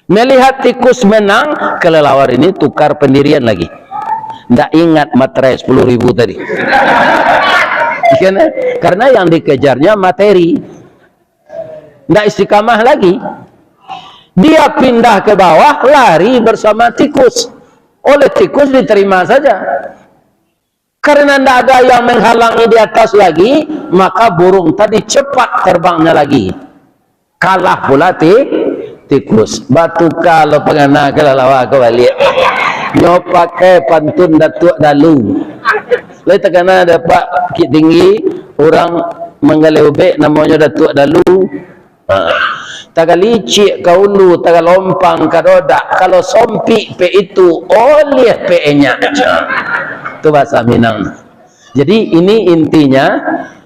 Melihat tikus menang, kelelawar ini tukar pendirian lagi. Nggak ingat materai 10.000 tadi. Karena yang dikejarnya materi. Nggak istiqamah lagi. Dia pindah ke bawah, lari bersama tikus. Oleh tikus diterima saja. Karena tidak ada yang menghalangi di atas lagi, maka burung tadi cepat terbangnya lagi. Kalah pula tikus. Batu kalau pengana kelelawar kembali. Nyo pakai pantun Datuk Dalu. Lalu terkena dapat Bukit Tinggi, orang menggalebek namanya Datuk Dalu. Tagal licik kaulu, tagal lompang kadodak, kalau sompi pe itu oleh pe nya. Itu bahasa Minang. Jadi ini intinya,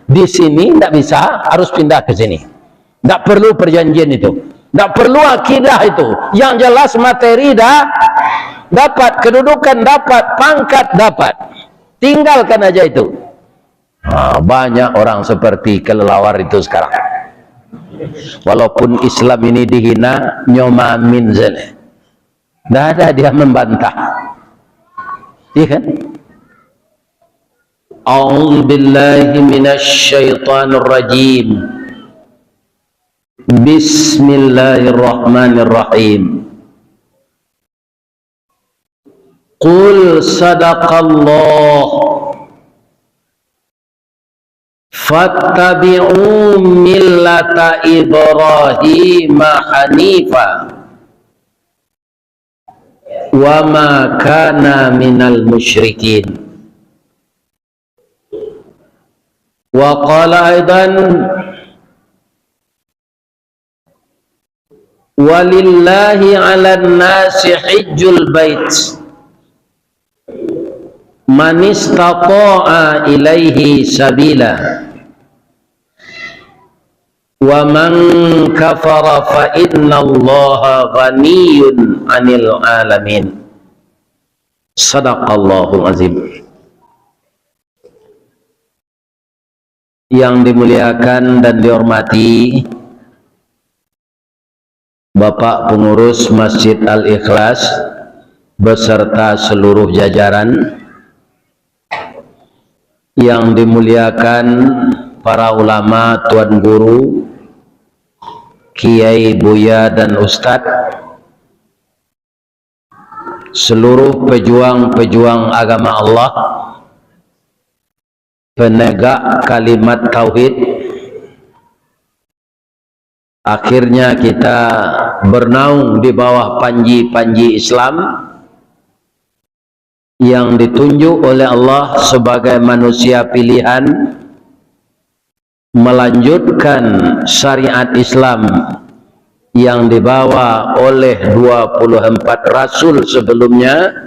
di sini tidak bisa, harus pindah ke sini. Tidak perlu perjanjian itu, tidak perlu akidah itu. Yang jelas materi dah dapat, kedudukan dapat, pangkat dapat. Tinggalkan aja itu. Banyak orang seperti kelelawar itu sekarang. Walaupun Islam ini dihina, nyomamin zene. Tidak ada dia membantah. Iya kan? A'udzu billahi minasy syaithanir rajim. Bismillahirrahmanirrahim. Qul sadaqallah fattabi'u millata Ibrahim hanifa wa ma kana minal musyrikin. Wa qala aidan walillahi 'alan nasi hajjul bait man istata'a ilaihi sabila wa man kafara fa innallaha ghaniyyun 'anil 'alamin. Shadaqallahul azim. Yang dimuliakan dan dihormati Bapak Pengurus Masjid Al-Ikhlas beserta seluruh jajaran, yang dimuliakan para ulama, tuan guru, kiai, buya dan ustadz, seluruh pejuang-pejuang agama Allah, penegak kalimat tauhid. Akhirnya kita bernaung di bawah panji-panji Islam yang ditunjuk oleh Allah sebagai manusia pilihan, melanjutkan syariat Islam yang dibawa oleh 24 rasul sebelumnya.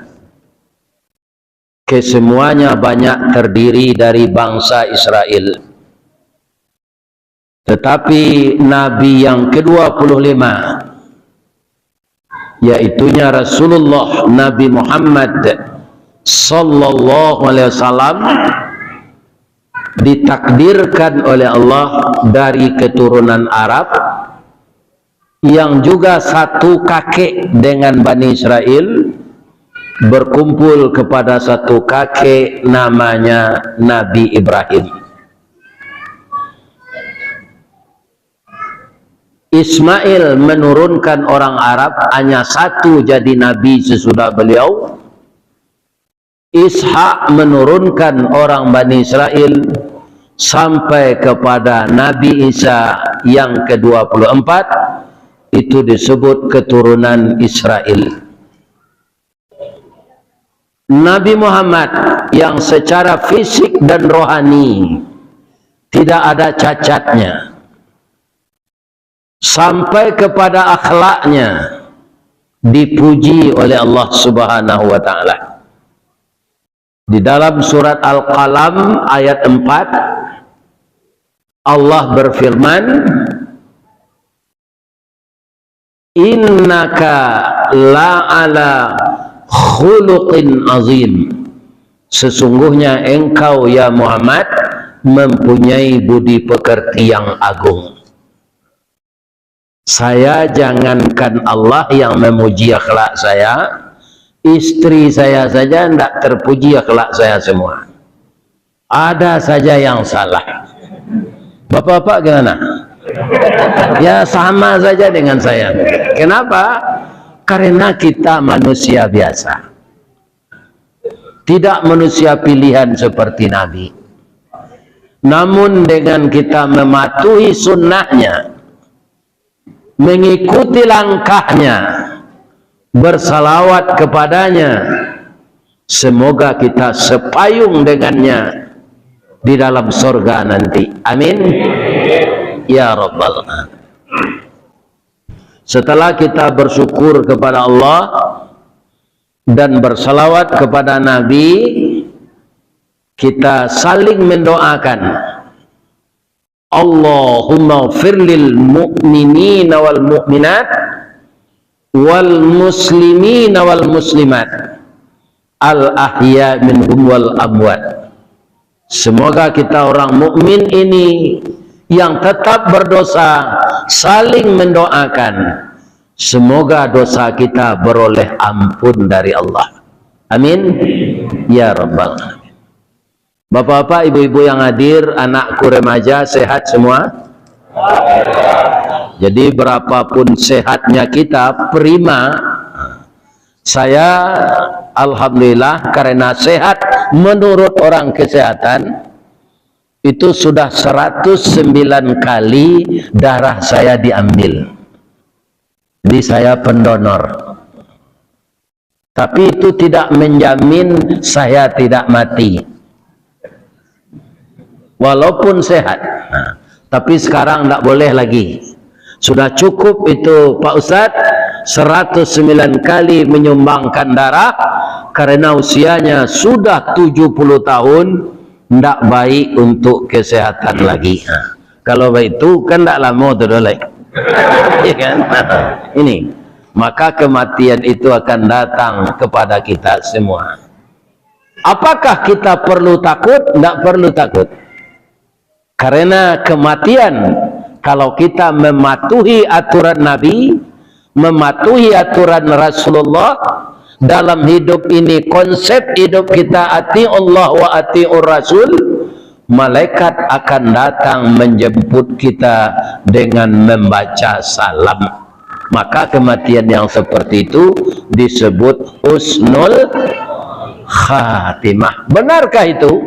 Kesemuanya banyak terdiri dari bangsa Israel. Tetapi Nabi yang ke-25, yaitunya Rasulullah Nabi Muhammad sallallahu alaihi wasallam, ditakdirkan oleh Allah dari keturunan Arab yang juga satu kakek dengan Bani Israel, berkumpul kepada satu kakek namanya Nabi Ibrahim. Ismail menurunkan orang Arab hanya satu jadi nabi sesudah beliau. Ishak menurunkan orang Bani Israel sampai kepada Nabi Isa yang ke-24, itu disebut keturunan Israel. Nabi Muhammad yang secara fisik dan rohani tidak ada cacatnya, sampai kepada akhlaknya dipuji oleh Allah Subhanahu wa taala. Di dalam surat Al-Qalam ayat 4 Allah berfirman, innaka la'ala khuluqin azim, sesungguhnya engkau ya Muhammad mempunyai budi pekerti yang agung. Saya jangankan Allah yang memuji akhlak saya, istri saya saja tidak terpuji akhlak saya semua. Ada saja yang salah. Bapak-bapak gimana? Ya sama saja dengan saya. Kenapa? Karena kita manusia biasa, tidak manusia pilihan seperti Nabi. Namun dengan kita mematuhi sunnahnya, mengikuti langkahnya, bersalawat kepadanya, semoga kita sepayung dengannya di dalam surga nanti. Amin ya rabbal alamin. Setelah kita bersyukur kepada Allah dan bersalawat kepada Nabi, kita saling mendoakan, Allahumma ighfir lil mu'minina wal mu'minat wal muslimina wal muslimat al ahya minhum wal amwat. Semoga kita orang mukmin ini yang tetap berdosa saling mendoakan, semoga dosa kita beroleh ampun dari Allah. Amin ya rabbal alamin. Bapak-bapak, ibu-ibu yang hadir, anakku remaja sehat semua? Jadi berapapun sehatnya kita, prima. Saya alhamdulillah karena sehat menurut orang kesehatan, itu sudah 109 kali darah saya diambil. Jadi saya pendonor. Tapi itu tidak menjamin saya tidak mati. Walaupun sehat, tapi sekarang tidak boleh lagi. Sudah cukup itu Pak Ustadz, 109 kali menyumbangkan darah karena usianya sudah 70 tahun, tidak baik untuk kesehatan lagi. Kalau baik itu kan tidak lama teroleh. Ya kan? Ini, maka kematian itu akan datang kepada kita semua. Apakah kita perlu takut? Tidak perlu takut. Karena kematian, kalau kita mematuhi aturan Nabi, mematuhi aturan Rasulullah dalam hidup ini, konsep hidup kita ati Allah wa ati'ur Rasul, malaikat akan datang menjemput kita dengan membaca salam. Maka kematian yang seperti itu disebut husnul khatimah. Benarkah itu?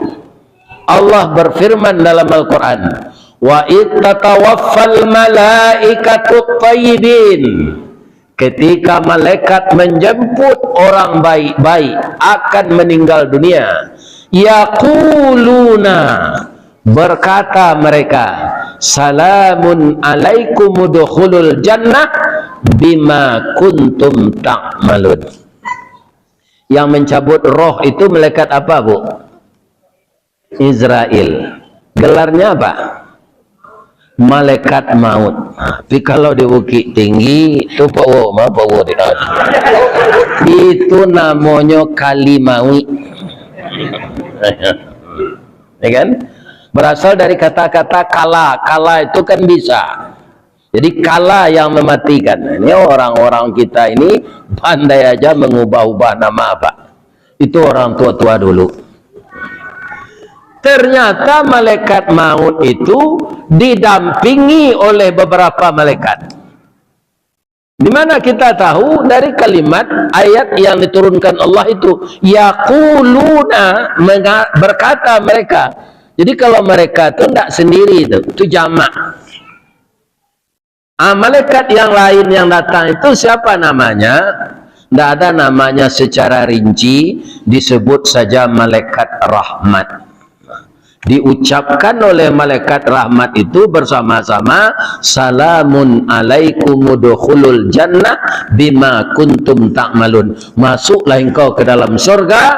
Allah berfirman dalam Al-Quran, wa ittatawaffal malaikatu tayyibin, ketika malaikat menjemput orang baik-baik akan meninggal dunia, yaquluna, berkata mereka, salamun alaikum udkhulul jannah bima kuntum ta'malun. Yang mencabut roh itu malaikat apa, Bu? Israel. Gelarnya apa? Malaikat maut. Tapi kalau di Bukit Tinggi itu itu namanya Kalimawi. Ya kan? Berasal dari kata-kata kala. Kala itu kan bisa. Jadi kala yang mematikan. Ini orang-orang kita ini pandai aja mengubah-ubah nama apa. Itu orang tua-tua dulu. Ternyata malaikat maut itu didampingi oleh beberapa malaikat. Di mana kita tahu dari kalimat ayat yang diturunkan Allah itu, yaquluna, berkata mereka. Jadi kalau mereka itu tidak sendiri, itu jamak. Malaikat yang lain yang datang itu siapa namanya? Tidak ada namanya secara rinci, disebut saja malaikat rahmat. Diucapkan oleh malaikat rahmat itu bersama-sama, salamun alaikum udkhulul jannah bima kuntum ta'malun, masuklah engkau ke dalam surga,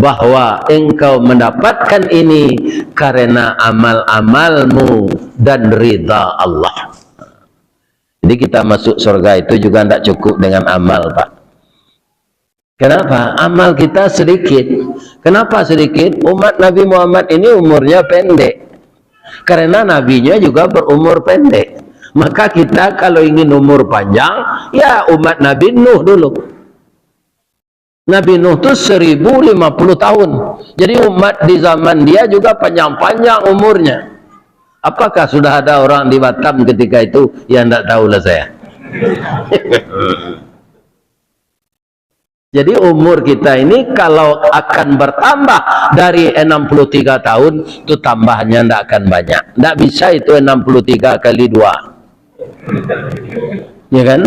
bahwa engkau mendapatkan ini karena amal-amalmu dan ridha Allah. Jadi kita masuk surga itu juga tidak cukup dengan amal, Pak. Kenapa? Amal kita sedikit. Kenapa sedikit? Umat Nabi Muhammad ini umurnya pendek. Karena nabinya juga berumur pendek. Maka kita kalau ingin umur panjang, ya umat Nabi Nuh dulu. Nabi Nuh itu 1050 tahun. Jadi umat di zaman dia juga panjang-panjang umurnya. Apakah sudah ada orang di Batam ketika itu? Ya tidak tahulah saya. Jadi umur kita ini kalau akan bertambah dari 63 tahun, itu tambahannya tidak akan banyak. Tidak bisa itu 63 kali 2. Ya kan?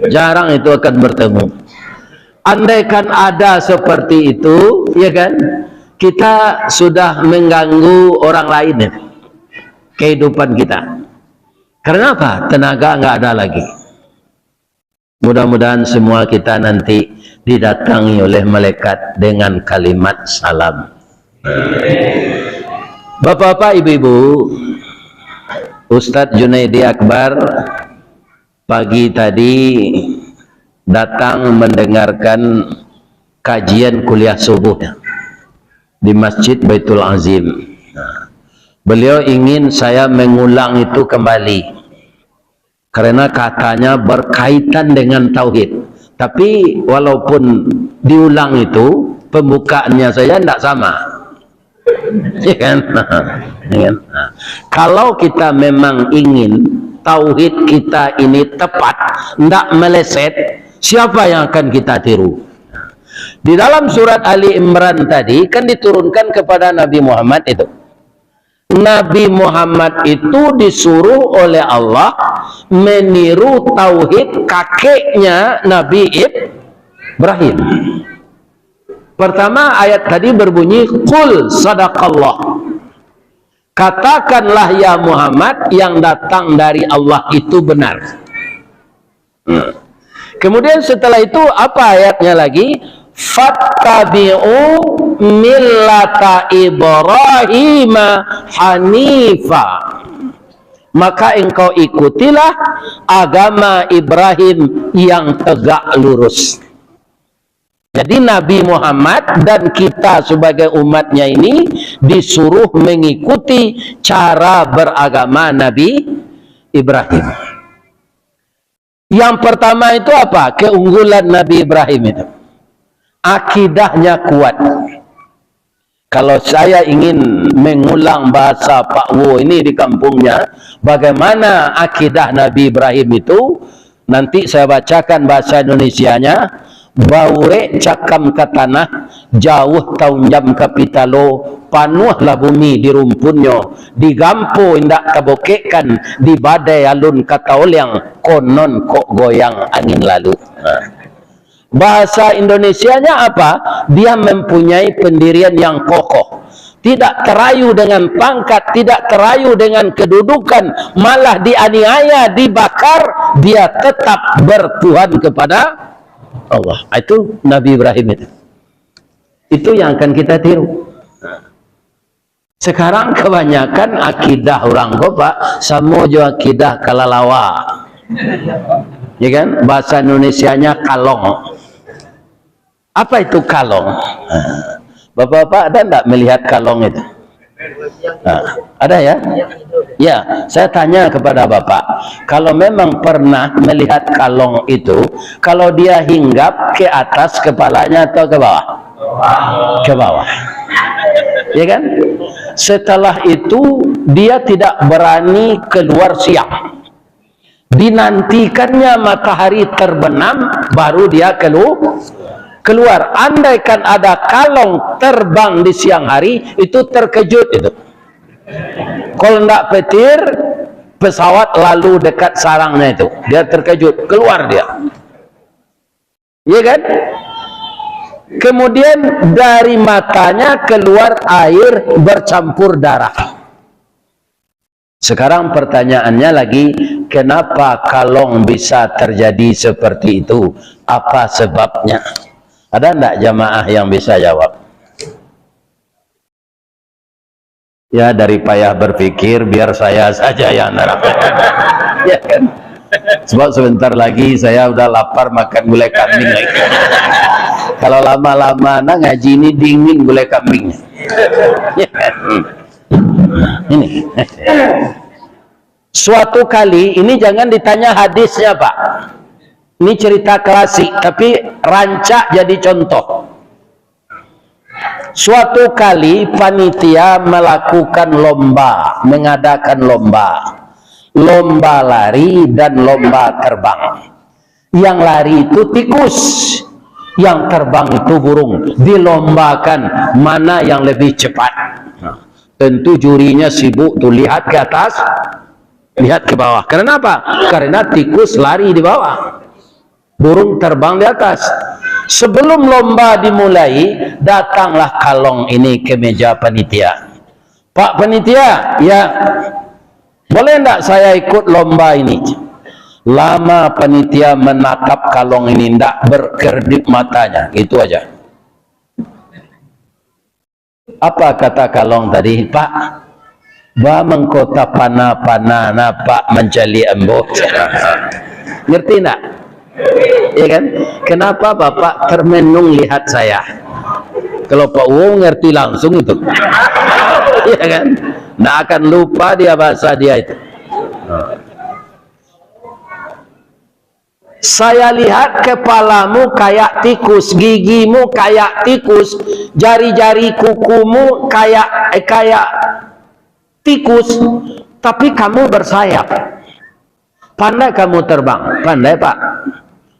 Jarang itu akan bertemu. Andaikan ada seperti itu, ya kan? Kita sudah mengganggu orang lain ya, kehidupan kita. Karena apa? Tenaga nggak ada lagi. Mudah-mudahan semua kita nanti didatangi oleh malaikat dengan kalimat salam. Bapak-bapak, ibu-ibu, Ustadz Junaidi Akbar pagi tadi datang mendengarkan kajian kuliah subuh di Masjid Baitul Azim. Beliau ingin saya mengulang itu kembali karena katanya berkaitan dengan tauhid. Tapi walaupun diulang itu, pembukaannya saya tidak sama. Ya kan? Kalau kita memang ingin tauhid kita ini tepat, tidak meleset, siapa yang akan kita tiru? Di dalam surat Ali Imran tadi kan diturunkan kepada Nabi Muhammad itu. Nabi Muhammad itu disuruh oleh Allah meniru tauhid kakeknya Nabi Ibrahim. Pertama ayat tadi berbunyi qul sadaqallah. Katakanlah ya Muhammad, yang datang dari Allah itu benar. Kemudian setelah itu apa ayatnya lagi? Fattabi'u millata Ibrahim hanifa. Maka engkau ikutilah agama Ibrahim yang tegak lurus. Jadi Nabi Muhammad dan kita sebagai umatnya ini disuruh mengikuti cara beragama Nabi Ibrahim. Yang pertama itu apa? Keunggulan Nabi Ibrahim itu, akidahnya kuat. Kalau saya ingin mengulang bahasa Pak Wo ini di kampungnya, bagaimana akidah Nabi Ibrahim itu, nanti saya bacakan bahasa Indonesianya. Baure cakam ke tanah, jauh tahun jam kapitalo, panuhlah bumi di rumpunyo, digampo indak kabokekkan, di badai alun kata olyang, konon kok goyang angin lalu. Bahasa Indonesianya apa? Dia mempunyai pendirian yang kokoh, tidak terayu dengan pangkat, tidak terayu dengan kedudukan, malah dianiaya, dibakar, dia tetap bertuhan kepada Allah. Itu Nabi Ibrahim itu yang akan kita tiru. Sekarang kebanyakan akidah orang Bapak sama juga akidah kalalawa, ya kan? Bahasa Indonesianya kalong. Apa itu kalong? Bapak-bapak ada enggak melihat kalong itu? Ada ya? Ya, saya tanya kepada Bapak, kalau memang pernah melihat kalong itu, kalau dia hinggap ke atas kepalanya atau ke bawah? Ke bawah. Ya kan? Setelah itu dia tidak berani keluar siang. Dinantikannya matahari terbenam baru dia keluar. Andaikan ada kalong terbang di siang hari, itu terkejut itu. Kalau tidak petir, pesawat lalu dekat sarangnya itu, dia terkejut, keluar dia. Iya kan? Kemudian dari matanya keluar air bercampur darah. Sekarang pertanyaannya lagi, kenapa kalong bisa terjadi seperti itu? Apa sebabnya? Ada enggak jamaah yang bisa jawab? Ya, dari payah berpikir, biar saya saja yang nerangkan. Ya kan? Sebab sebentar lagi saya udah lapar makan gulai kambing lagi. Kalau lama-lama ngaji ini dingin gulai kambingnya. Ya kan? Ini. Suatu kali, ini jangan ditanya hadisnya Pak, ini cerita klasik tapi rancak jadi contoh. Suatu kali panitia melakukan lomba, mengadakan lomba lari dan lomba terbang. Yang lari itu tikus, yang terbang itu burung. Dilombakan mana yang lebih cepat. Tentu jurinya sibuk tuh, lihat ke atas, lihat ke bawah. Karena apa? Karena tikus lari di bawah, burung terbang di atas. Sebelum lomba dimulai, datanglah kalong ini ke meja panitia. Pak panitia, ya boleh enggak saya ikut lomba ini? Lama panitia menatap kalong ini, enggak berkedip matanya, gitu aja. Apa kata kalong tadi? Pak, ba mengkota pana-pana Pak menjali embut. Ngerti enggak? Ya kan? Kenapa Bapak termenung lihat saya? Kalau Pak Uwo ngerti langsung itu. Ya kan? Nggak akan lupa dia bahasa dia itu. Saya lihat kepalamu kayak tikus, gigimu kayak tikus, jari-jari kukumu kayak tikus, tapi kamu bersayap. Pandai kamu terbang, pandai Pak.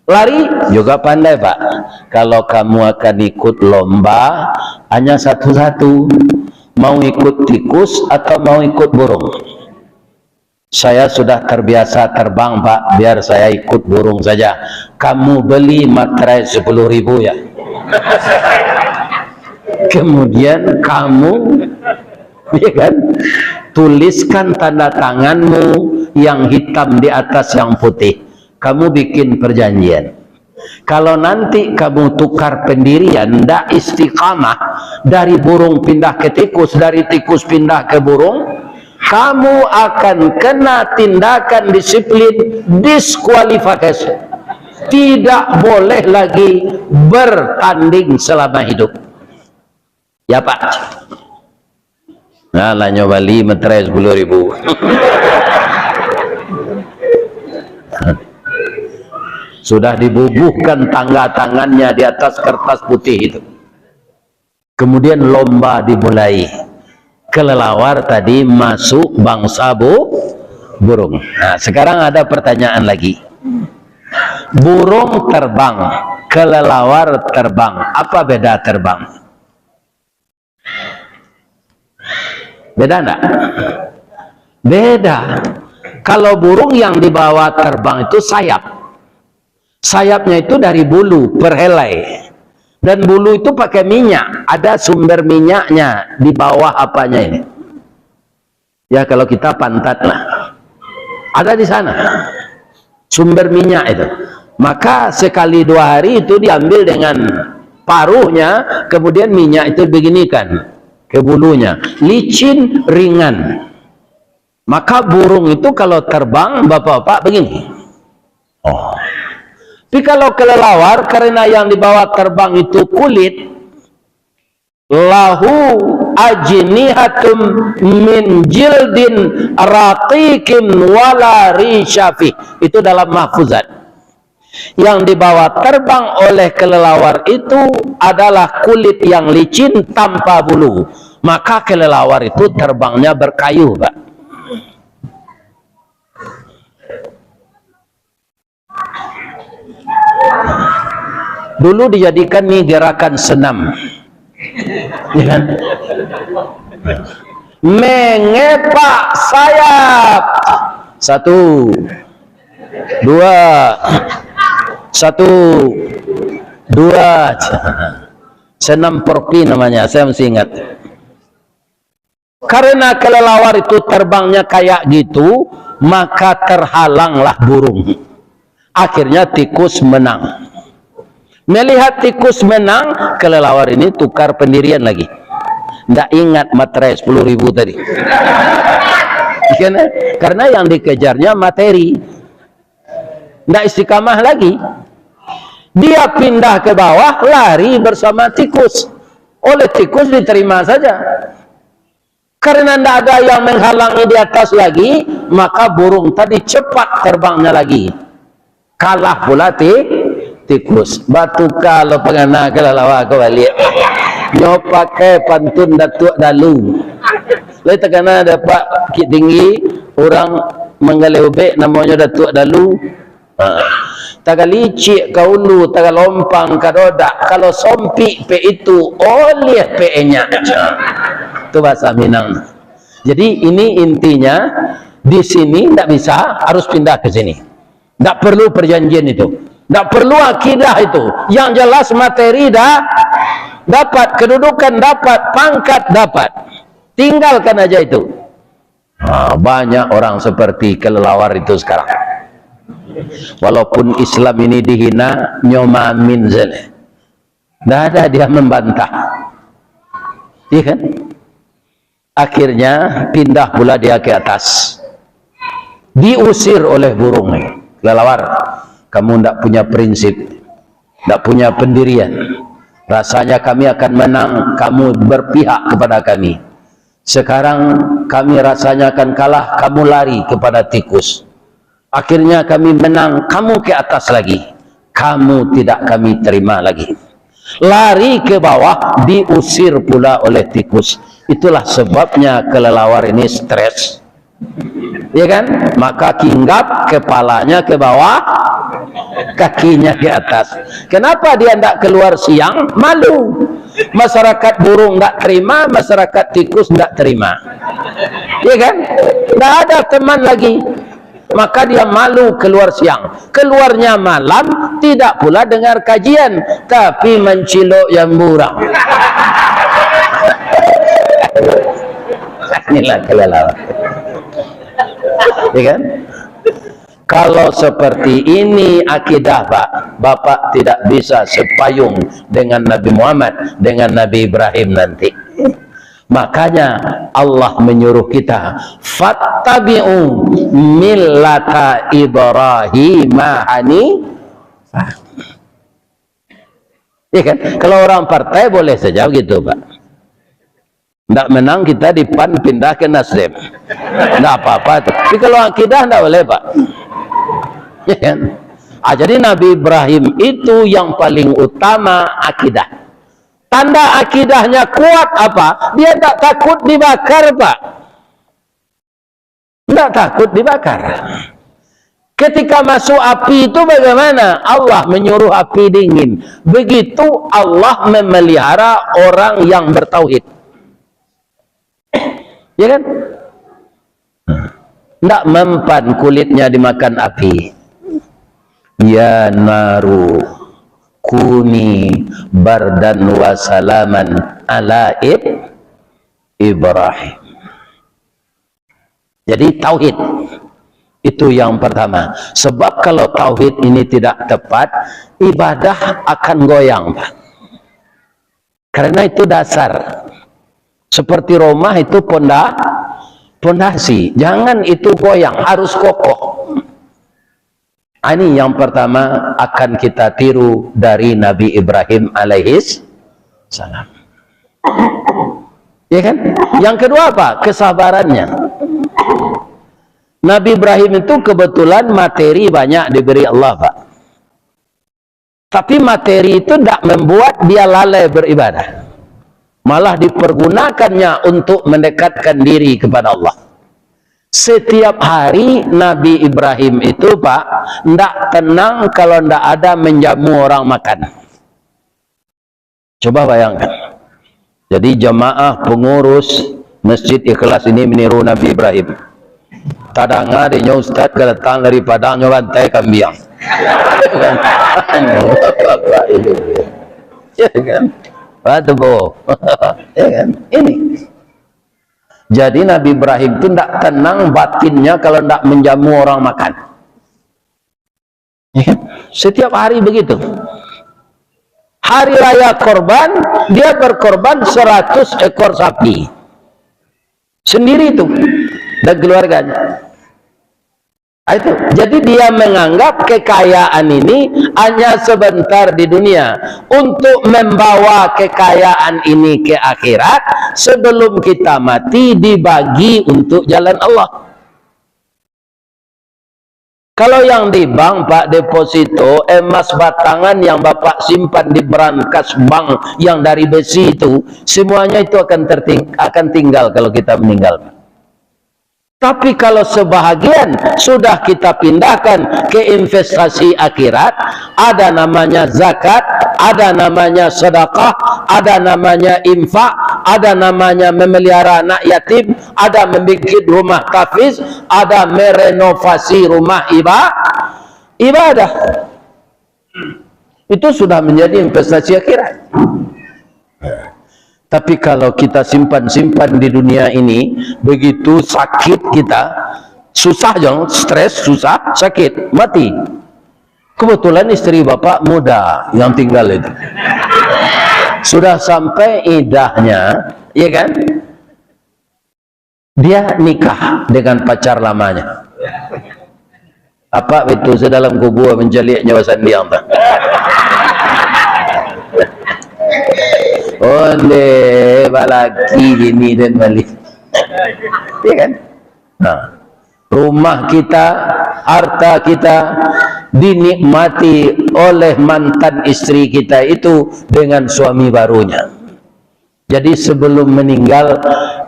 Lari juga pandai Pak. Kalau kamu akan ikut lomba, hanya satu-satu, mau ikut tikus atau mau ikut burung. Saya sudah terbiasa terbang Pak, biar saya ikut burung saja. Kamu beli materai 10.000 ya. Kemudian kamu, ya kan, tuliskan tanda tanganmu yang hitam di atas yang putih. Kamu bikin perjanjian. Kalau nanti kamu tukar pendirian, ndak istiqamah, dari burung pindah ke tikus, dari tikus pindah ke burung, kamu akan kena tindakan disiplin diskualifikasi. Tidak boleh lagi bertanding selama hidup. Ya Pak. Nah, lah nyobali materai 10.000. Sudah dibubuhkan tangga tangannya di atas kertas putih itu. Kemudian lomba dimulai. Kelelawar tadi masuk bangsa burung. Nah, sekarang ada pertanyaan lagi. Burung terbang, kelelawar terbang. Apa beda terbang? Beda enggak? Beda. Kalau burung yang dibawa terbang itu sayap. Sayapnya itu dari bulu per helai, dan bulu itu pakai minyak, ada sumber minyaknya di bawah apanya ini ya, kalau kita pantat lah ada di sana sumber minyak itu. Maka sekali 2 hari itu diambil dengan paruhnya, kemudian minyak itu beginikan ke bulunya, licin, ringan. Maka burung itu kalau terbang bapak-bapak begini. Oh, tapi kalau kelelawar, karena yang dibawa terbang itu kulit, lahu ajnihatum min jildin raqiqin wala risyafi. Itu dalam mahfuzat. Yang dibawa terbang oleh kelelawar itu adalah kulit yang licin tanpa bulu. Maka kelelawar itu terbangnya berkayu, Pak. Dulu dijadikan nih gerakan senam, ya kan? Mengepak sayap, 1, 2, 1, 2. Senam porki namanya, saya masih ingat. Karena kelelawar itu terbangnya kayak gitu, maka terhalanglah burung. Akhirnya tikus menang. Melihat tikus menang, kelelawar ini tukar pendirian lagi. Nggak ingat materai 10.000 tadi. Karena yang dikejarnya materi. Nggak istiqamah lagi. Dia pindah ke bawah, lari bersama tikus. Oleh tikus diterima saja. Karena tidak ada yang menghalangi di atas lagi, maka burung tadi cepat terbangnya lagi. Kalah pula tikus. Batu kalau pengana kelalawa kembali. Nyo pakai pantun datuk dalu. Lalu terkena dapat tinggi orang mengalih namanya datuk dalu. Taga licik kaulu, taga lompang kadodak. Kalau sompi pe itu oleh pe nya. Itu bahasa Minang. Jadi ini intinya, di sini tidak bisa, harus pindah ke sini. Tidak perlu perjanjian itu, tidak perlu akidah itu. Yang jelas materi dah dapat, kedudukan dapat, pangkat dapat. Tinggalkan aja itu. Banyak orang seperti kelelawar itu sekarang. Walaupun Islam ini dihina, nyomamin zene. Tidak ada dia membantah. Iya kan? Akhirnya pindah pula dia ke atas, diusir oleh burung. Kelelawar, kamu tidak punya prinsip, tidak punya pendirian, rasanya kami akan menang, kamu berpihak kepada kami. Sekarang kami rasanya akan kalah, kamu lari kepada tikus. Akhirnya kami menang, kamu ke atas lagi, kamu tidak kami terima lagi. Lari ke bawah, diusir pula oleh tikus. Itulah sebabnya kelelawar ini stres, ya kan? Maka hinggap kepalanya ke bawah, kakinya ke atas. Kenapa dia tidak keluar siang? Malu. Masyarakat burung tidak terima, masyarakat tikus tidak terima, ya kan? Tidak ada teman lagi. Maka dia malu keluar siang. Keluarnya malam, tidak pula dengar kajian, tapi mencilok yang murah. Inilah kelelawar, ya kan? Kalau seperti ini akidah Pak, Bapak tidak bisa sepayung dengan Nabi Muhammad, dengan Nabi Ibrahim nanti. Makanya Allah menyuruh kita, fattabi'u millata Ibrahim hanifah. Ya kan? Kalau orang partai boleh saja begitu Pak. Tidak menang kita di PAN pindah ke Nasdem, tidak apa-apa itu. Tapi kalau akidah tidak boleh Pak, ya kan? Jadi Nabi Ibrahim itu yang paling utama akidah. Tanda akidahnya kuat apa? Dia tidak takut dibakar Pak, tidak takut dibakar. Ketika masuk api itu bagaimana? Allah menyuruh api dingin. Begitu Allah memelihara orang yang bertauhid. Ya kan? Tidak mempan kulitnya dimakan api. Ya naru kuni bardan wa salaman ala Ibrahim. Jadi tauhid itu yang pertama. Sebab kalau tauhid ini tidak tepat, ibadah akan goyang Pak. Karena itu dasar. Seperti rumah itu pondasi, jangan itu goyang, harus kokoh. Ini yang pertama akan kita tiru dari Nabi Ibrahim alaihis salam. Ya kan? Yang kedua apa? Kesabarannya. Nabi Ibrahim itu kebetulan materi banyak diberi Allah Pak. Tapi materi itu tidak membuat dia lalai beribadah. Malah dipergunakannya untuk mendekatkan diri kepada Allah. Setiap hari Nabi Ibrahim itu Pak, tidak tenang kalau tidak ada menjamu orang makan. Coba bayangkan. Jadi jamaah pengurus Masjid Ikhlas ini meniru Nabi Ibrahim. Tadang adanya Ustaz datang dari Padang nyobantai kambing. Ya kan? Waduh, ya kan? Ini. Jadi Nabi Ibrahim itu tidak tenang batinnya kalau tidak menjamu orang makan. Ya kan? Setiap hari begitu. Hari raya korban, dia berkorban 100 ekor sapi. Sendiri itu dan keluarganya. Itu. Jadi dia menganggap kekayaan ini hanya sebentar di dunia. Untuk membawa kekayaan ini ke akhirat, sebelum kita mati dibagi untuk jalan Allah. Kalau yang di bank, Pak, deposito emas batangan yang Bapak simpan di brankas bank yang dari besi itu, semuanya itu akan tinggal kalau kita meninggal. Tapi kalau sebahagian sudah kita pindahkan ke investasi akhirat, ada namanya zakat, ada namanya sedekah, ada namanya infak, ada namanya memelihara anak yatim, ada membuat rumah tahfiz, ada merenovasi rumah ibadah. Itu sudah menjadi investasi akhirat. Tapi kalau kita simpan-simpan di dunia ini, begitu sakit kita, susah jangan, stres, susah, sakit, mati. Kebetulan istri Bapak muda yang tinggal itu. Sudah sampai idahnya, ya kan? Dia nikah dengan pacar lamanya. Apa itu sedalam kubur menjalik nyawa sandiang tak? Oleh balaki gini dan balik, ya kan? Nah, rumah kita, harta kita dinikmati oleh mantan istri kita itu dengan suami barunya. Jadi sebelum meninggal,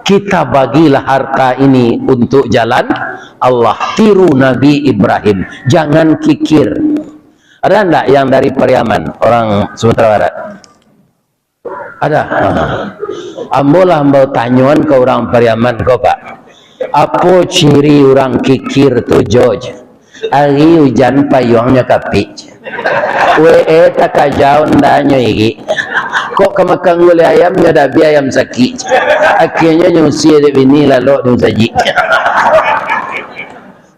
kita bagilah harta ini untuk jalan Allah. Tiru Nabi Ibrahim, jangan kikir. Ada enggak yang dari Pariaman, orang Sumatera Barat? Ada. Ambolah ambau tanyuan ke orang Pariaman kau, Pak. Apa ciri orang kikir tu, George? Hari hujan payungnya kapit. Tak kajau ndanya iki. Kok kemakan oleh ayamnya dah biar ayam sakit. Akhirnya nyusi dia ini lalu dia saji.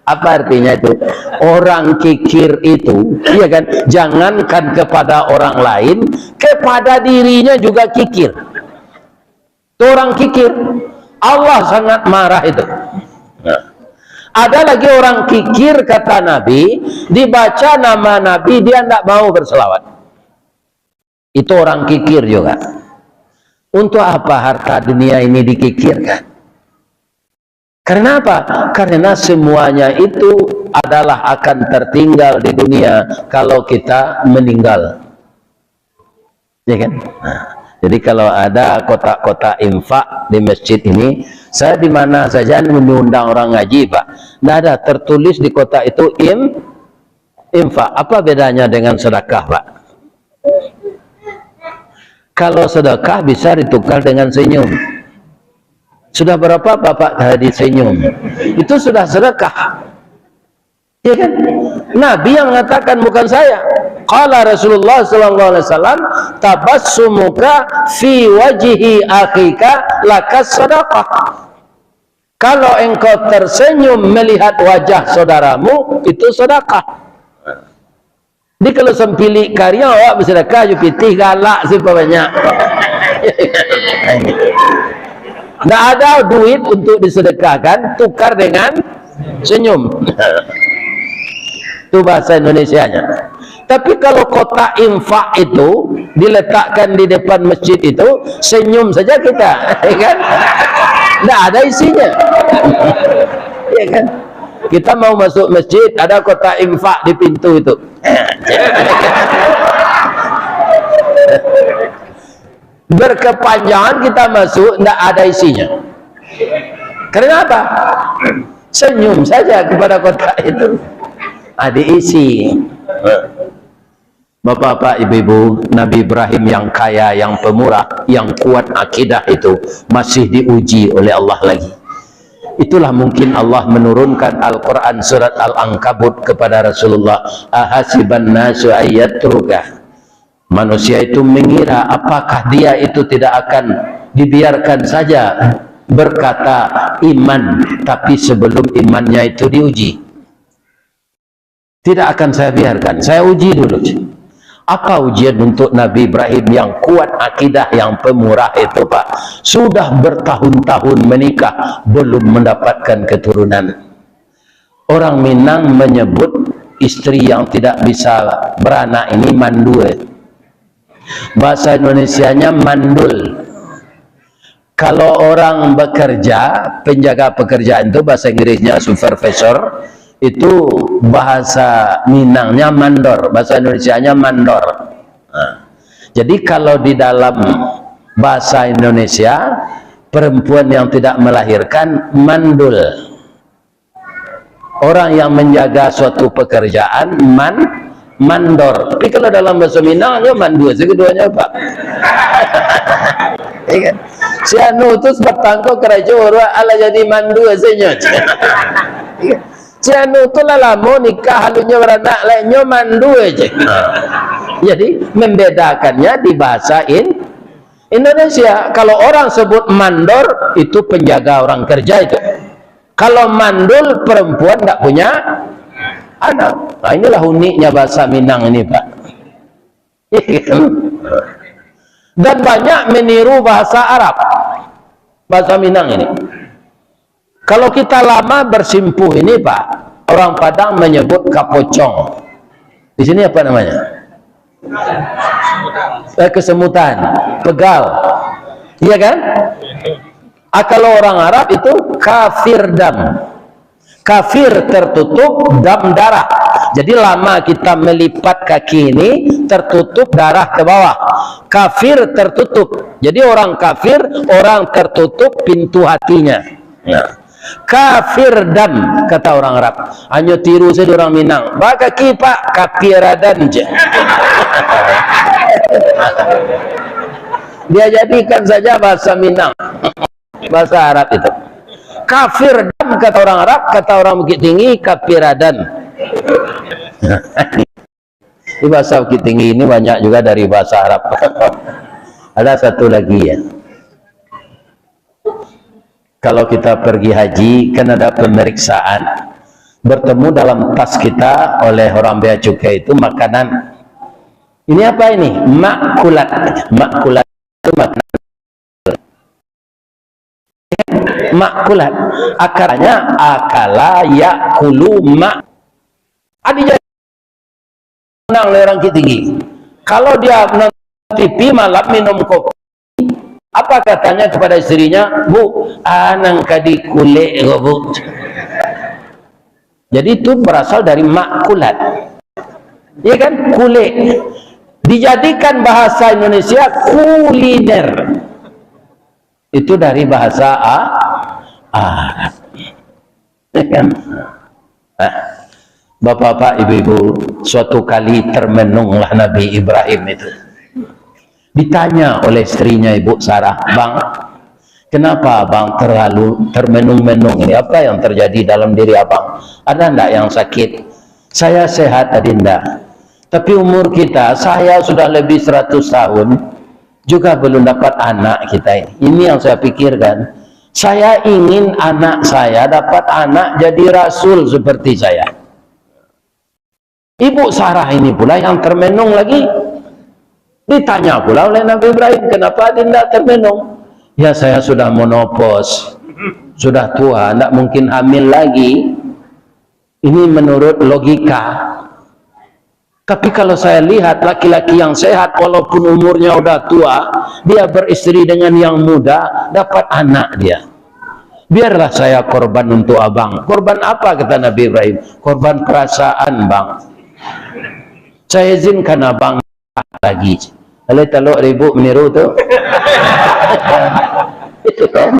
Apa artinya itu? Orang kikir itu, iya kan? Jangankan kepada orang lain, kepada dirinya juga kikir. Itu orang kikir. Allah sangat marah itu. Nah. Ada lagi orang kikir, kata Nabi, dibaca nama Nabi, dia tidak mau berselawat. Itu orang kikir juga. Untuk apa harta dunia ini dikikirkan? Karena apa? Karena semuanya itu adalah akan tertinggal di dunia kalau kita meninggal. Ya kan? Nah, jadi kalau ada kotak-kotak infak di masjid ini, saya di mana saja mengundang orang ngaji, Pak. Tidak ada tertulis di kotak itu infak. Apa bedanya dengan sedekah, Pak? Kalau sedekah bisa ditukar dengan senyum. Sudah berapa Bapak tadi senyum? Itu sudah sedekah. Ya kan? Nabi yang mengatakan, bukan saya. Qala Rasulullah sallallahu alaihi wasallam, tabassumuka fi wajhi akhika lakas sedekah. Kalau engkau tersenyum melihat wajah saudaramu, itu sedekah. Jadi kalau sempili karya awak bersedekah, you pitih galak siapa banyak. Tidak ada duit untuk disedekahkan, tukar dengan senyum. Itu bahasa Indonesianya. Tapi kalau kotak infak itu diletakkan di depan masjid itu, senyum saja kita, ya kan? Tidak ada isinya, ya kan? Kita mau masuk masjid, ada kotak infak di pintu itu. Berkepanjangan kita masuk, tidak ada isinya. Karena apa? Senyum saja kepada kotak itu, ada isi. Bapak-bapak, ibu-ibu, Nabi Ibrahim yang kaya, yang pemurah, yang kuat akidah itu masih diuji oleh Allah lagi. Itulah mungkin Allah menurunkan Al-Quran surat Al-Ankabut kepada Rasulullah. Ahasiban nasu ayyatruka. Manusia itu mengira apakah dia itu tidak akan dibiarkan saja berkata iman, tapi sebelum imannya itu diuji. Tidak akan saya biarkan, saya uji dulu. Apa ujian untuk Nabi Ibrahim yang kuat akidah, yang pemurah itu, Pak? Sudah bertahun-tahun menikah, belum mendapatkan keturunan. Orang Minang menyebut istri yang tidak bisa beranak ini mandul. Bahasa Indonesianya mandul. Kalau orang bekerja, penjaga pekerjaan itu bahasa Inggrisnya supervisor, itu bahasa Minangnya mandor, bahasa Indonesianya mandor. Nah, jadi kalau di dalam bahasa Indonesia, perempuan yang tidak melahirkan mandul. Orang yang menjaga suatu pekerjaan mandor. Tapi kalau dalam bahasa Minangnya mandul, sekeduanya Pak. Iya kan? Si anu tu sebab tangkau kerajaan orang ala jadi mandu aja. Si anu tu lah lama nikah halunya beranak lainnya mandu aja. Jadi membedakannya di bahasa Indonesia. Kalau orang sebut mandor itu penjaga orang kerja itu. Kalau mandul perempuan tak punya anak. Nah, inilah uniknya bahasa Minang ini Pak. Dan banyak meniru bahasa Arab, bahasa Minang ini. Kalau kita lama bersimpuh ini Pak, orang Padang menyebut kapocong. Di sini apa namanya? Kesemutan, pegal, iya kan? Kalau orang Arab itu kafir dam. Kafir tertutup, dam darah. Jadi lama kita melipat kaki ini tertutup darah ke bawah. Kafir tertutup. Jadi orang kafir, orang tertutup pintu hatinya. Nah, kafir dam kata orang Arab. Hanya tiru saja orang Minang. Bak kaki Pak, kafiradan je. Dia jadikan saja bahasa Minang, bahasa Arab itu. Kafir dam kata orang Arab, kata orang Bukit Tinggi kafiradan. Di bahasa Bukit Tinggi ini banyak juga dari bahasa Arab. Ada satu lagi ya. Kalau kita pergi haji kan ada pemeriksaan. Bertemu dalam tas kita oleh orang bea cukai itu makanan. Ini apa ini? Makulat. Makulat itu makanan. Makulat. Akarnya akala yakulu mak. Adi jadi menang orang tinggi. Kalau dia menonton TV malam minum kopi, apa katanya kepada istrinya? Bu, anang kadi kule bu. Jadi itu berasal dari makulat. Iya kan? Kule. Dijadikan bahasa Indonesia kuliner. Itu dari bahasa Arab. Ya kan? Bapak-bapak, ibu-ibu, suatu kali termenunglah Nabi Ibrahim itu. Ditanya oleh istrinya Ibu Sarah, Bang, kenapa Abang terlalu termenung-menung ini? Apa yang terjadi dalam diri Abang? Ada enggak yang sakit? Saya sehat, Adinda. Tapi umur kita, saya sudah lebih 100 tahun, juga belum dapat anak kita ini. Ini yang saya pikirkan. Saya ingin anak saya dapat anak jadi rasul seperti saya. Ibu Sarah ini pula yang termenung lagi. Ditanya pula oleh Nabi Ibrahim, kenapa Adinda termenung? Ya saya sudah menopause, sudah tua, tidak mungkin hamil lagi. Ini menurut logika. Tapi kalau saya lihat laki-laki yang sehat walaupun umurnya udah tua, dia beristri dengan yang muda, dapat anak dia. Biarlah saya korban untuk Abang. Korban apa kata Nabi Ibrahim? Korban perasaan Bang. Saya izinkan Abang lagi. Oleh teluk ribu meniru tu. Itu kan.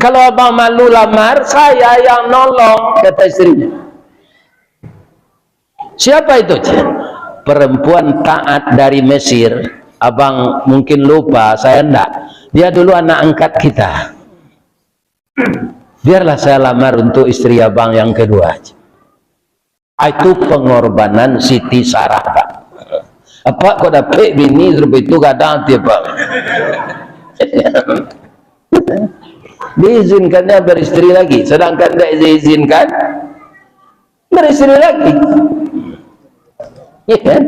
Kalau Abang malu lamar, saya yang nolong, kata istrinya. Siapa itu? Perempuan taat dari Mesir. Abang mungkin lupa, saya enggak. Dia dulu anak angkat kita. Biarlah saya lamar untuk istri Abang yang kedua. Itu pengorbanan Siti Sarah, Pak. Apa kau dapat bini seperti itu kadang tiap Pak. Diizinkannya beristri lagi, sedangkan tidak diizinkan beristri lagi. Ya kan?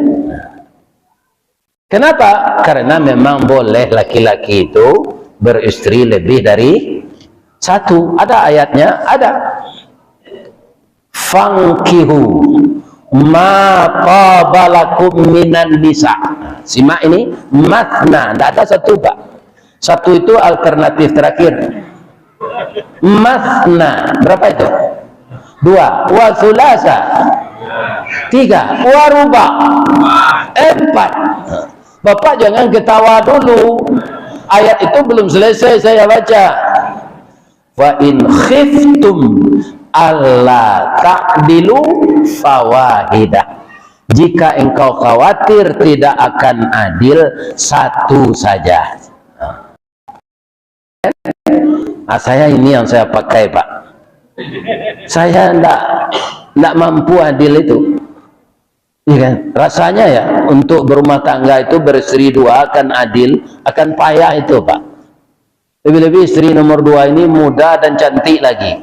Kenapa? Karena memang boleh laki-laki itu beristri lebih dari Satu, ada ayatnya, ada. Fankihu ma qabalakum minan nisa. Simak ini, matna, tidak ada satu pak. Satu itu alternatif terakhir. Matna, berapa itu? Dua. Wa thulasa, tiga. Wa ruba, empat. Bapak jangan ketawa dulu, ayat itu belum selesai saya baca. Wa in khiftum alla ta'dilu fawahidah. Jika engkau khawatir tidak akan adil, satu saja. Nah, saya ini yang saya pakai pak. Saya enggak mampu adil itu. Iya kan? Rasanya ya untuk berumah tangga itu beristri dua akan adil, akan payah itu pak. Lebih-lebih istri nomor dua ini muda dan cantik lagi.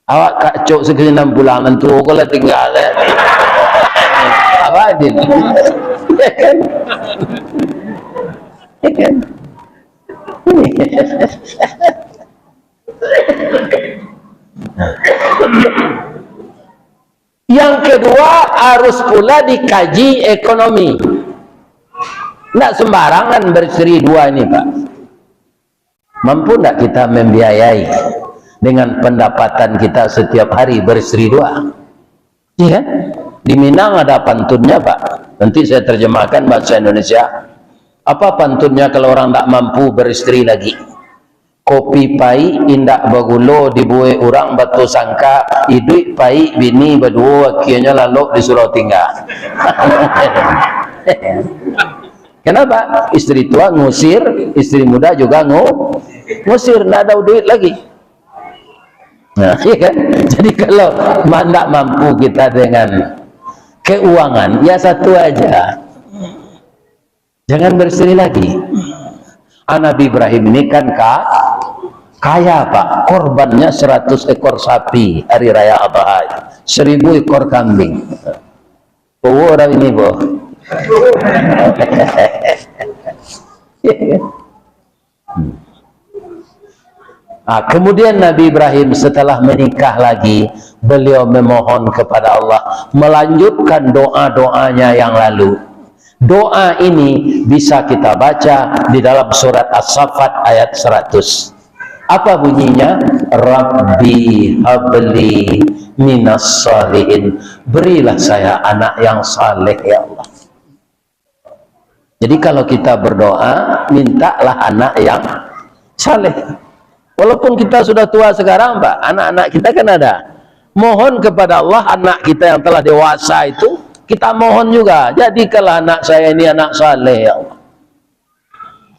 Awak kacau sekali 6 bulan tentu kalau tinggal ya. Apa adil? Ya kan? Ya kan? Yang kedua harus pula dikaji ekonomi. Tidak sembarangan beristri dua ini pak. Mampu tidak kita membiayai dengan pendapatan kita setiap hari beristri dua? Iya kan? Di Minang ada pantunnya pak. Nanti saya terjemahkan bahasa Indonesia. Apa pantunnya kalau orang tak mampu beristri lagi? Kopi pai indak bagulo dibuai orang batu sangka idui pai bini berdua akhirnya lalu disuruh tinggal. Kenapa? Istri tua ngusir, istri muda juga ngusir, tidak ada duit lagi. Nah, iya kan? Jadi kalau tidak mampu kita dengan keuangan, ya satu aja. Jangan beristri lagi. Nabi Ibrahim ini kan kaya pak, korbannya 100 ekor sapi hari raya Adha, 1000 ekor kambing. Oh orang ini boh. Kemudian Nabi Ibrahim setelah menikah lagi, beliau memohon kepada Allah, melanjutkan doa-doanya yang lalu. Doa ini bisa kita baca di dalam surat As-Saffat ayat 100. Apa bunyinya? Rabbi habli minas salihin. Berilah saya anak yang saleh ya Allah. Jadi kalau kita berdoa, mintalah anak yang saleh. Walaupun kita sudah tua sekarang pak, anak-anak kita kan ada. Mohon kepada Allah anak kita yang telah dewasa itu, kita mohon juga, jadikanlah anak saya ini anak saleh ya Allah.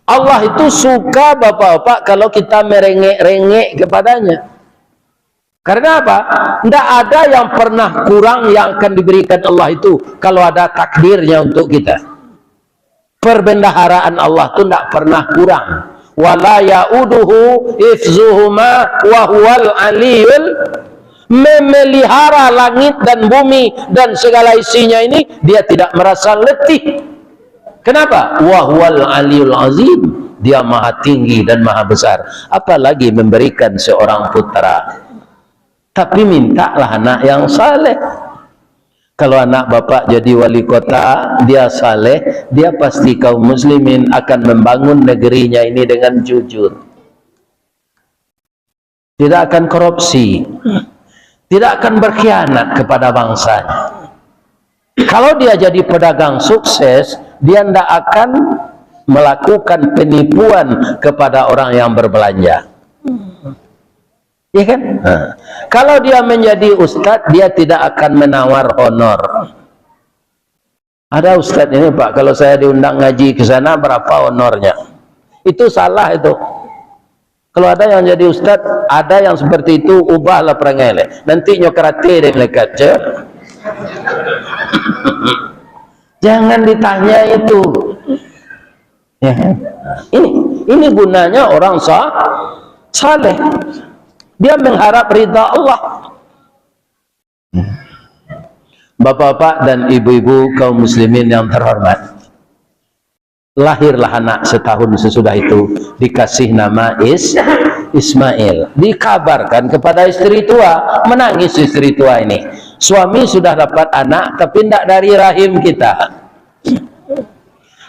Allah itu suka bapak-bapak kalau kita merengek-rengek kepadanya. Karena apa? Tidak ada yang pernah kurang yang akan diberikan Allah itu kalau ada takdirnya untuk kita. Perbendaharaan Allah itu tidak pernah kurang. Wala ya'uduhu ifzuhuma wa huwal aliyul. Memelihara langit dan bumi dan segala isinya ini dia tidak merasa letih. Kenapa? Wa huwal aliyul azim. Dia maha tinggi dan maha besar. Apalagi memberikan seorang putra. Tapi mintalah anak yang saleh. Kalau anak bapak jadi wali kota, dia saleh, dia pasti kaum muslimin akan membangun negerinya ini dengan jujur. Tidak akan korupsi. Tidak akan berkhianat kepada bangsanya. Kalau dia jadi pedagang sukses, dia tidak akan melakukan penipuan kepada orang yang berbelanja. Ya kan? Kalau dia menjadi ustadz, dia tidak akan menawar honor. Ada ustadz ini pak, kalau saya diundang ngaji ke sana, berapa honornya? Itu salah itu. Kalau ada yang jadi ustadz, ada yang seperti itu, ubahlah perangainya. Nanti nyokrate deh melekat. Jangan ditanya itu. Ya. Ini gunanya orang saleh. Dia mengharap ridha Allah. Bapak-bapak dan ibu-ibu kaum muslimin yang terhormat. Lahirlah anak setahun sesudah itu, dikasih nama Ismail. Dikabarkan kepada istri tua, menangis istri tua ini. Suami sudah dapat anak, tapi tidak dari rahim kita.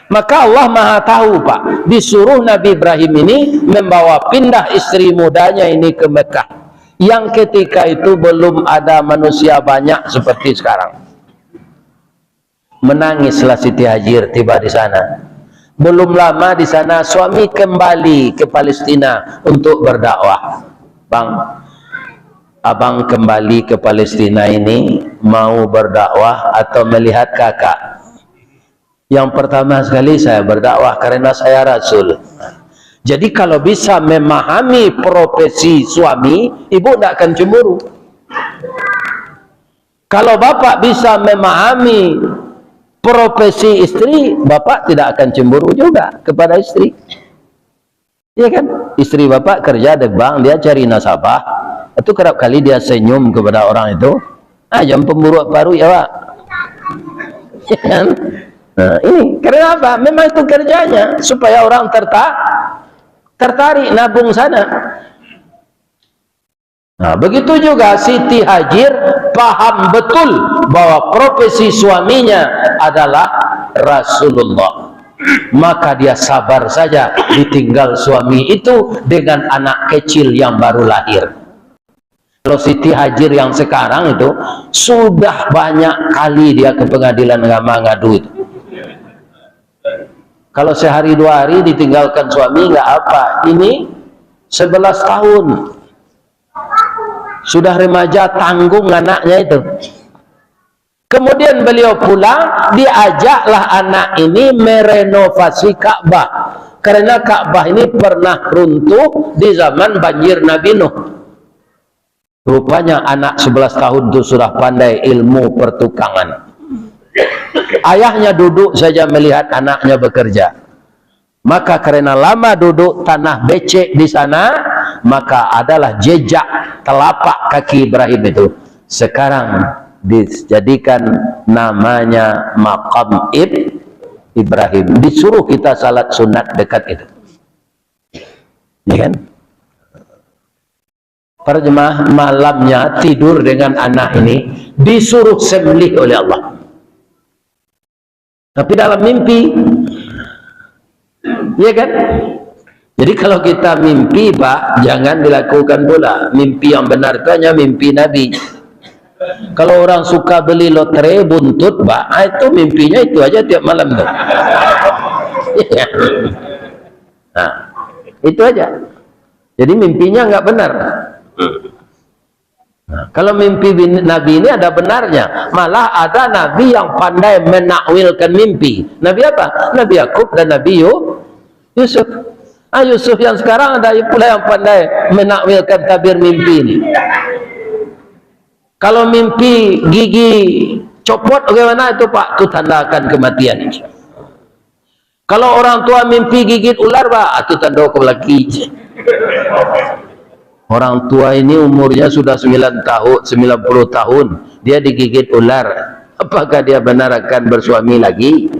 Maka Allah Maha tahu, Pak. Disuruh Nabi Ibrahim ini membawa pindah istri mudanya ini ke Mekah. Yang ketika itu belum ada manusia banyak seperti sekarang. Menangislah Siti Hajar tiba di sana. Belum lama di sana suami kembali ke Palestina untuk berdakwah. Bang, abang kembali ke Palestina ini mau berdakwah atau melihat kakak? Yang pertama sekali saya berdakwah karena saya Rasul. Jadi kalau bisa memahami profesi suami, ibu tidak akan cemburu. Kalau bapak bisa memahami profesi istri, bapak tidak akan cemburu juga kepada istri. Iya kan? Istri bapak kerja di bank, dia cari nasabah. Itu kerap kali dia senyum kepada orang itu. Jam pemburu baru ya pak. Ya kan? Nah, ini karena apa? Memang itu kerjanya supaya orang tertarik nabung sana. Nah, begitu juga Siti Hajar paham betul bahwa profesi suaminya adalah Rasulullah. Maka dia sabar saja ditinggal suami itu dengan anak kecil yang baru lahir. Kalau Siti Hajar yang sekarang itu sudah banyak kali dia ke pengadilan agama ngadu itu. Kalau sehari dua hari ditinggalkan suami nggak apa. Ini 11 tahun. Sudah remaja, tanggung anaknya itu. Kemudian beliau pulang, diajaklah anak ini merenovasi Ka'bah. Karena Ka'bah ini pernah runtuh di zaman banjir Nabi Nuh. Rupanya anak 11 tahun itu sudah pandai ilmu pertukangan. Ayahnya duduk saja melihat anaknya bekerja. Maka karena lama duduk tanah becek di sana, maka adalah jejak telapak kaki Ibrahim itu. Sekarang dijadikan namanya Maqam Ibrahim. Disuruh kita salat sunat dekat itu. Ya kan? Para jemaah malamnya tidur dengan anak ini disuruh sembelih oleh Allah. Tapi dalam mimpi, ya kan? Jadi kalau kita mimpi, Pak, jangan dilakukan pula. Mimpi yang benar itu hanya mimpi Nabi. Kalau orang suka beli lotre buntut, Pak, itu mimpinya itu aja tiap malam tuh. Nah, itu aja. Jadi mimpinya nggak benar. Nah, kalau mimpi Nabi ini ada benarnya. Malah ada Nabi yang pandai menakwilkan mimpi. Nabi apa? Nabi Yakub dan Nabi Yusuf. Yusuf yang sekarang ada pula yang pandai menakwilkan tabir mimpi ini. Kalau mimpi gigi copot bagaimana itu Pak? Itu tanda akan kematian. Kalau orang tua mimpi gigit ular Pak, itu tanda kematian. Orang tua ini umurnya sudah 90 tahun, dia digigit ular. Apakah dia benar akan bersuami lagi?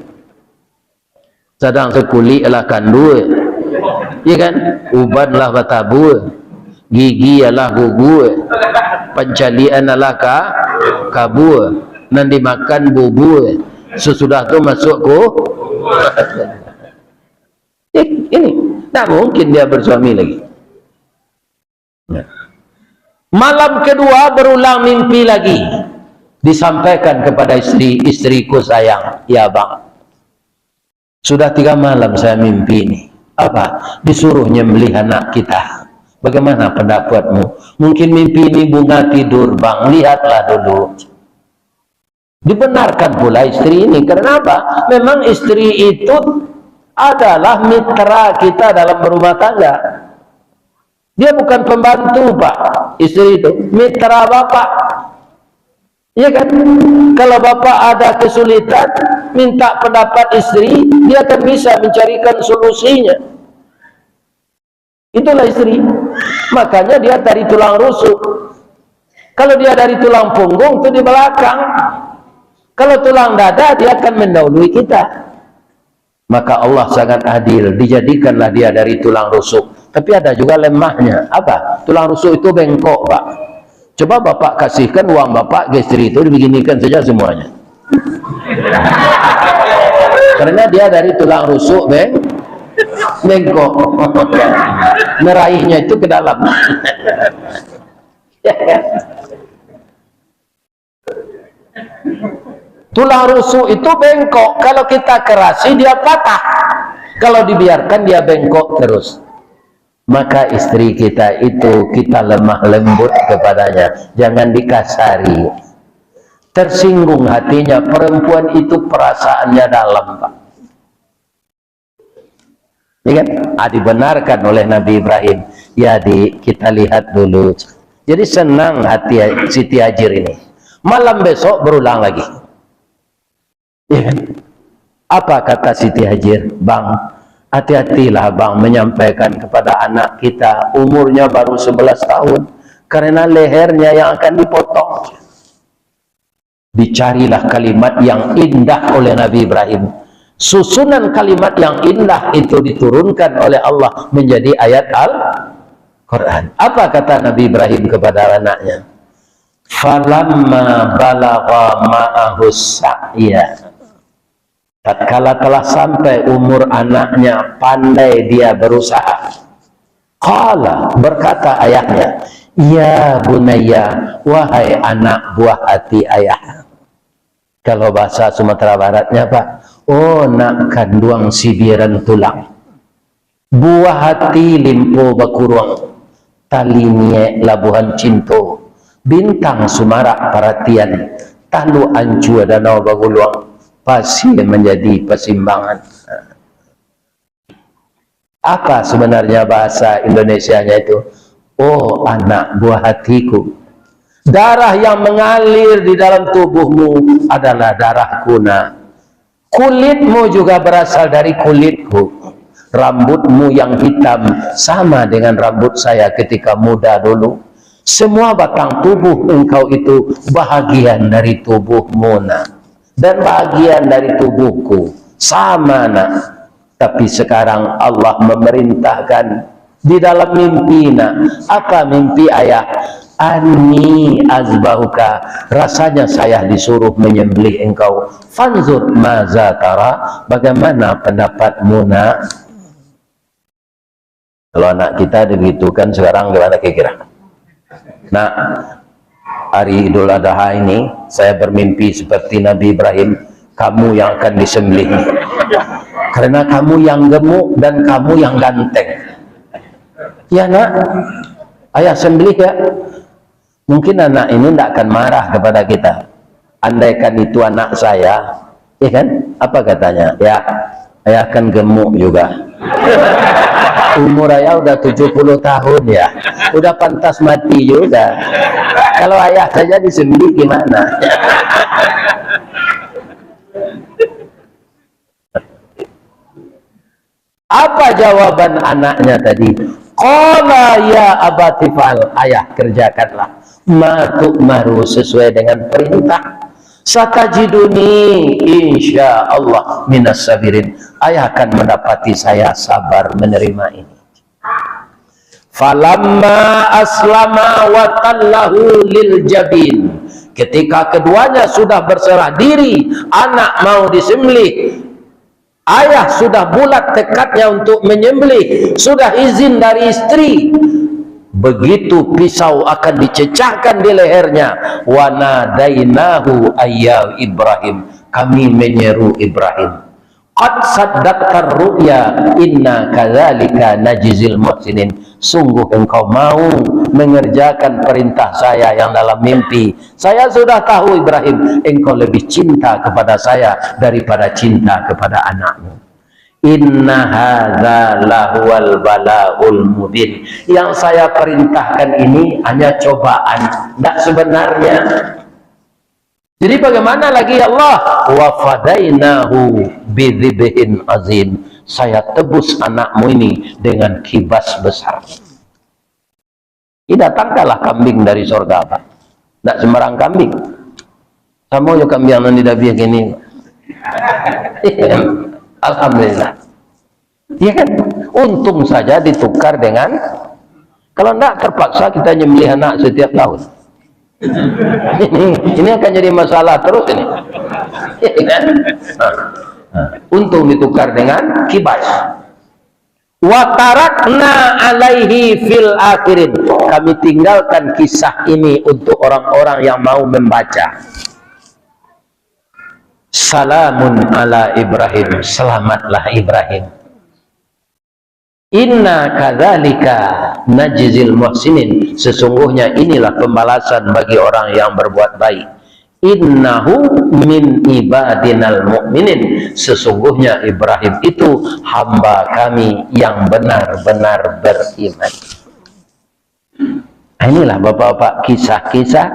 Sedang sekuli adalah kandu, ya kan? Uban lah batabu, gigi adalah gugu, pencalian adalah kabu, nanti makan bubu, sesudah itu masuk ini, tak mungkin dia bersuami lagi. Malam kedua berulang mimpi lagi, disampaikan kepada istriku sayang, ya bang, sudah 3 malam saya mimpi ini. Apa? Disuruh nyembelih anak kita. Bagaimana pendapatmu? Mungkin mimpi ini bunga tidur bang, lihatlah dulu. Dibenarkan pula istri ini. Karena apa? Memang istri itu adalah mitra kita dalam berumah tangga. Dia bukan pembantu Pak, istri itu mitra bapak. Iya kan? Kalau bapak ada kesulitan, minta pendapat istri, dia akan bisa mencarikan solusinya. Itulah istri. Makanya dia dari tulang rusuk. Kalau dia dari tulang punggung itu di belakang. Kalau tulang dada dia akan mendahului kita. Maka Allah sangat adil, dijadikanlah dia dari tulang rusuk. Tapi ada juga lemahnya. Apa? Tulang rusuk itu bengkok, Pak. Coba Bapak kasihkan uang Bapak ke istri itu, dibeginikan saja semuanya. Karena dia dari tulang rusuk bengkok. Meraihnya itu ke dalam. Tulang rusuk itu bengkok. Kalau kita kerasi dia patah. Kalau dibiarkan dia bengkok terus. Maka istri kita itu kita lemah lembut kepadanya. Jangan dikasari. Tersinggung hatinya. Perempuan itu perasaannya dalam, Pak. Ini kan dibenarkan oleh Nabi Ibrahim. Ya, kita lihat dulu. Jadi senang hati Siti Hajir ini. Malam besok berulang lagi. Ya. Apa kata Siti Hajir? Bang, hati-hatilah bang menyampaikan kepada anak kita, umurnya baru 11 tahun. Karena lehernya yang akan dipotong. Dicarilah kalimat yang indah oleh Nabi Ibrahim. Susunan kalimat yang indah itu diturunkan oleh Allah menjadi ayat Al-Quran. Apa kata Nabi Ibrahim kepada anaknya? Falamma balagha ma'ahus sa'ya. Tatkala telah sampai umur anaknya, pandai dia berusaha. Qala, berkata ayahnya, ya bunayya, wahai anak buah hati ayah. Kalau bahasa Sumatera Baratnya, Pak, oh nak kanduang sibiran tulang, buah hati limpo bakuruang, talinye labuhan cinto, bintang sumarak perhatian, talu ancu danau baguluang, pasti menjadi persimbangan. Apa sebenarnya bahasa Indonesianya itu? Oh anak buah hatiku, darah yang mengalir di dalam tubuhmu adalah darah kuna. Kulitmu juga berasal dari kulitku. Rambutmu yang hitam sama dengan rambut saya ketika muda dulu. Semua batang tubuh engkau itu bahagian dari tubuhmu, nak. Dan bahagian dari tubuhku sama, nak. Tapi sekarang Allah memerintahkan di dalam mimpi, nak. Apa mimpi ayah? Ani azbahuka, rasanya saya disuruh menyembelih engkau. Fanzur maza tara, bagaimana pendapatmu, nak? Kalau anak kita digitukan sekarang gimana kira-kira? Nah, hari Idul Adha ini saya bermimpi seperti Nabi Ibrahim, kamu yang akan disembelih karena kamu yang gemuk dan kamu yang ganteng. Ya nak, ayah sembelih ya. Mungkin anak ini tidak akan marah kepada kita. Andaikan itu anak saya, ya kan? Apa katanya? Ya, ayah akan gemuk juga. Umur ayah udah 70 tahun ya. Udah pantas mati juga. Kalau ayah saja disembelih gimana? Apa jawaban anaknya tadi? Qala ya abati fa'al, ayah kerjakanlah ma tu'maru, sesuai dengan perintah. Satajiduni insya Allah minas sabirin, ayah akan mendapati saya sabar menerima ini. Falamma aslama wa tallahu lil jabin, ketika keduanya sudah berserah diri, anak mau disembelih, ayah sudah bulat tekadnya untuk menyembelih, sudah izin dari istri. Begitu pisau akan dicecahkan di lehernya, wa nadainahu ayya Ibrahim, kami menyeru Ibrahim. Qad saddaqtar ru'ya inna kadzalika najzil muhsinin, sungguh engkau mau mengerjakan perintah saya yang dalam mimpi. Saya sudah tahu Ibrahim, engkau lebih cinta kepada saya daripada cinta kepada anakmu. Inna hadza lahuwal balaul mubin, yang saya perintahkan ini hanya cobaan, tidak sebenarnya. Jadi bagaimana lagi Allah? Wa fadainahu bidzibhin azim, saya tebus anakmu ini dengan kibas besar. Ini datangkanlah kambing dari surga, Pak. Tidak sembarang kambing. Kamu juga kambing yang tidak biar gini. Alhamdulillah. Iya kan? Untung saja ditukar dengan, kalau enggak terpaksa kita nyembelih anak setiap tahun. Ini akan jadi masalah terus ini. Untung ditukar dengan kibas. Wa tarakna alaihi fil akhirin. Kami tinggalkan kisah ini untuk orang-orang yang mau membaca. Salamun ala Ibrahim. Selamatlah Ibrahim. Inna kadzalika najzil muhsinin. Sesungguhnya inilah pembalasan bagi orang yang berbuat baik. Innahu min ibadinal mu'minin. Sesungguhnya Ibrahim itu hamba kami yang benar-benar beriman. Inilah bapak-bapak kisah-kisah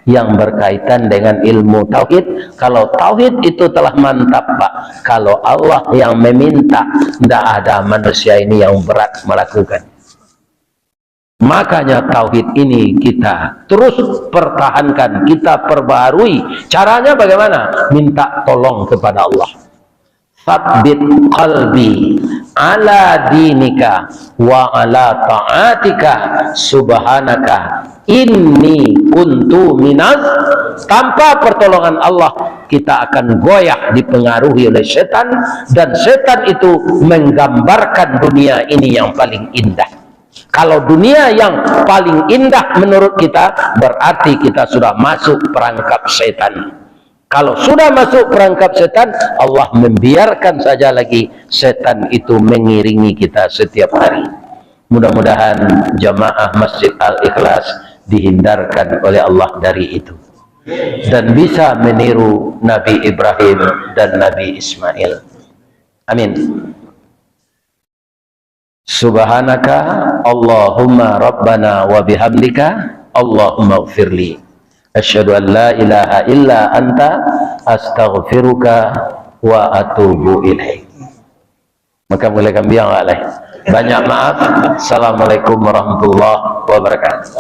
yang berkaitan dengan ilmu tauhid. Kalau tauhid itu telah mantap Pak, kalau Allah yang meminta, tidak ada manusia ini yang berat melakukan. Makanya tauhid ini kita terus pertahankan, kita perbarui. Caranya bagaimana? Minta tolong kepada Allah. Tsabbit qalbi ala dinika wa ala ta'atika subhanaka inni kuntu minaz. Tanpa pertolongan Allah kita akan goyah dipengaruhi oleh setan, dan setan itu menggambarkan dunia ini yang paling indah. Kalau dunia yang paling indah menurut kita, berarti kita sudah masuk perangkap setan. Kalau sudah masuk perangkap setan, Allah membiarkan saja lagi setan itu mengiringi kita setiap hari. Mudah-mudahan jamaah Masjid Al-Ikhlas dihindarkan oleh Allah dari itu, dan bisa meniru Nabi Ibrahim dan Nabi Ismail. Amin. Subhanaka Allahumma Rabbana wa bihamdika Allahumma ighfirli. Asyhadu an la ilaha illa anta astaghfiruka wa atubu ilaik. Maka boleh kambing banyak maaf. Assalamualaikum warahmatullahi wabarakatuh.